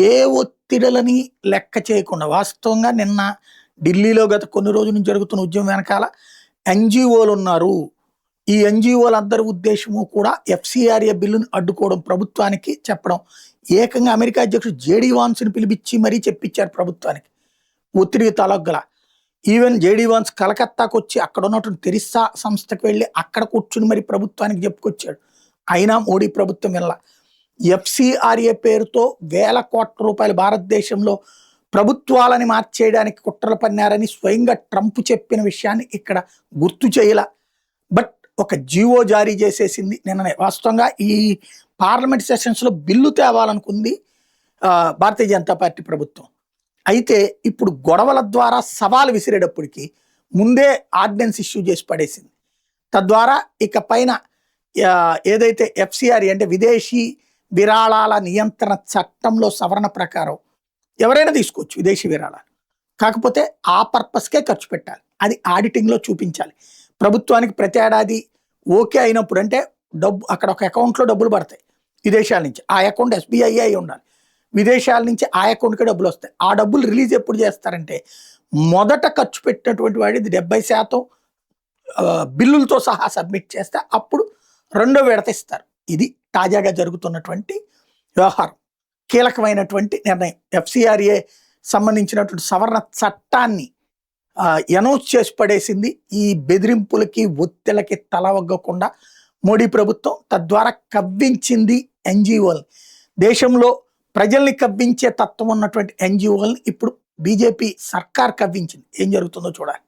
ఏ ఒత్తిడులని లెక్క చేయకుండా వాస్తవంగా నిన్న ఢిల్లీలో గత కొన్ని రోజుల నుంచి జరుగుతున్న ఉద్యమం వెనకాల ఎన్‌జీఓలు ఉన్నారు. ఈ ఎన్‌జీఓలందరి ఉద్దేశము కూడా ఎఫ్‌సీఆర్ఏ బిల్లుని అడ్డుకోవడం, ప్రభుత్వానికి చెప్పడం. ఏకంగా అమెరికా అధ్యక్షుడు జేడీ వాన్స్‌ని పిలిపించి మరీ చెప్పించారు ప్రభుత్వానికి. ఒత్తిడికి తలొగ్గల. ఈవెన్ జేడీ వాన్స్ కలకత్తాకొచ్చి అక్కడ ఉన్నటువంటి తెరిస్సా సంస్థకి వెళ్ళి అక్కడ కూర్చుని మరి ప్రభుత్వానికి చెప్పుకొచ్చాడు. అయినా మోడీ ప్రభుత్వం వినల. ఎఫ్‌సీఆర్ఏ పేరుతో వేల కోట్ల రూపాయలు భారతదేశంలో ప్రభుత్వాలని మార్చేయడానికి కుట్రలు పన్నారని స్వయంగా ట్రంప్ చెప్పిన విషయాన్ని ఇక్కడ గుర్తు చేయల. బట్ ఒక జీవో జారీ చేసేసింది నిన్ననే. వాస్తవంగా ఈ parliament సెషన్స్‌లో bill తేవాలనుకుంది Bharatiya Janata party ప్రభుత్వం. అయితే ఇప్పుడు గొడవల ద్వారా సవాలు విసిరేటప్పటికి ముందే ఆర్డినెన్స్ ఇష్యూ చేసి పడేసింది. తద్వారా ఇక పైన ఏదైతే ఎఫ్‌సీఆర్ఏ అంటే విదేశీ విరాళాల నియంత్రణ చట్టంలో సవరణ ప్రకారం ఎవరైనా తీసుకోవచ్చు విదేశీ విరాళాలు. కాకపోతే ఆ పర్పస్కే ఖర్చు పెట్టాలి. అది ఆడిటింగ్‌లో చూపించాలి. ప్రభుత్వానికి ప్రతి ఏడాది ఓకే అయినప్పుడు అంటే అక్కడ ఒక అకౌంట్‌లో డబ్బులు పడతాయి విదేశాల నుంచి. ఆ అకౌంట్ ఎస్‌బీఐ అయి ఉండాలి. విదేశాల నుంచి ఆ అకౌంట్‌కే డబ్బులు వస్తాయి. ఆ డబ్బులు రిలీజ్ ఎప్పుడు చేస్తారంటే మొదట ఖర్చు పెట్టినటువంటి వాడిది 70% బిల్లులతో సహా సబ్మిట్ చేస్తే అప్పుడు రెండో విడత ఇస్తారు. ఇది తాజాగా జరుగుతున్నటువంటి వ్యవహారం. కీలకమైనటువంటి నిర్ణయం. ఎఫ్‌సీఆర్ఏ సంబంధించినటువంటి సవరణ చట్టాన్ని అనౌన్స్ చేసి పడేసింది. ఈ బెదిరింపులకి ఒత్తిళ్ళకి తల వగ్గకుండా మోడీ ప్రభుత్వం. తద్వారా కవ్వించింది ఎన్‌జీఓల్ని. దేశంలో ప్రజల్ని కవ్వించే తత్వం ఉన్నటువంటి ఎన్‌జీఓల్ని ఇప్పుడు బీజేపీ సర్కార్ కవ్వించింది. ఏం జరుగుతుందో చూడాలి.